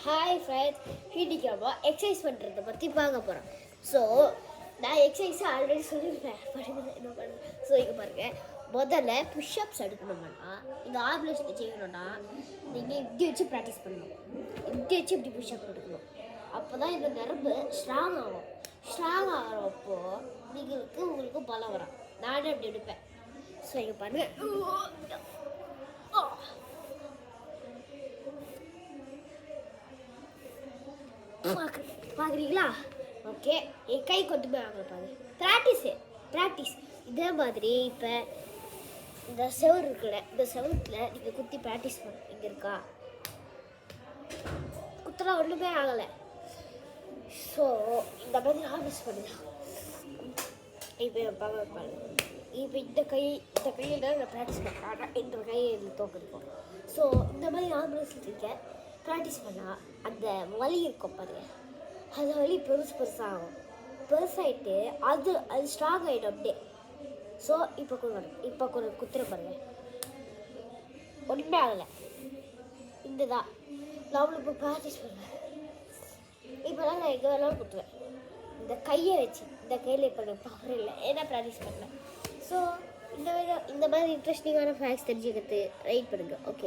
Hi friends, இன்னைக்கு நம்ம exercise பண்ணுறதை பற்றி பார்க்க போகிறோம். ஸோ நான் எக்ஸசைஸ் ஆல்ரெடி சொல்லியிருப்பேன், என்ன பண்ணுறேன். ஸோ இங்கே பாருங்கள், முதல்ல புஷ்அப்ஸ் எடுக்கணும்னா இந்த ஆர்மில் செய்யணும்னா நீங்கள் இப்படி வச்சு ப்ராக்டிஸ் பண்ணணும். இப்படி வச்சு இப்படி புஷ்அப் எடுக்கணும். அப்போ தான் இந்த நரம்பு ஸ்ட்ராங் ஆகும். ஸ்ட்ராங் ஆகிறப்போ உங்களுக்கு பலம் வரும். நானே அப்படி எடுப்பேன். ஸோ இங்கே பாருங்கள், பார்க்குறீங்களா? ஓகே, என் கை கொண்டு போய் வாங்க பாரு. ப்ராக்டிஸ் இதே மாதிரி. இப்போ இந்த செவரு இருக்குல்ல, இந்த செவத்தில் நீங்கள் குத்தி ப்ராக்டிஸ் பண்ண. இங்கே இருக்கா குத்தலாம் ஒன்றுமே ஆகலை. ஸோ இந்த மாதிரி ப்ராக்டிஸ் பண்ணலாம். இப்போ பாருங்க, இப்போ இந்த கையில் நான் ப்ராக்டிஸ் பண்ணுறேன். ஆனால் இந்த கையை இதில் தோக்கடிப்போம். ஸோ இந்த மாதிரி ஆம்புலன்ஸ் ப்ராக்டிஸ் பண்ணால் அந்த வலி இருக்கும் பாருங்க, அந்த வலி பெருசாகும். பெருசாகிட்டு அது ஸ்ட்ராங் ஆகிடும் அப்படியே. ஸோ இப்போ கொஞ்சம் குத்துற பாருங்க, ஒன்றுமே ஆகலை. இந்த தான் நான் இப்போ ப்ராக்டிஸ் பண்ணுவேன். இப்போலாம் நான் எங்கே வேணாலும் குத்துவேன். இந்த கையை வச்சு, இந்த கையில் இப்போ பவர் இல்லை, ஏன்னா ப்ராக்டிஸ் பண்ணேன். ஸோ இந்த மாதிரி இன்ட்ரெஸ்டிங்கான ஃபேக்ட்ஸ் தெரிஞ்சுக்கிறது ரைட் பண்ணுங்க. ஓகே.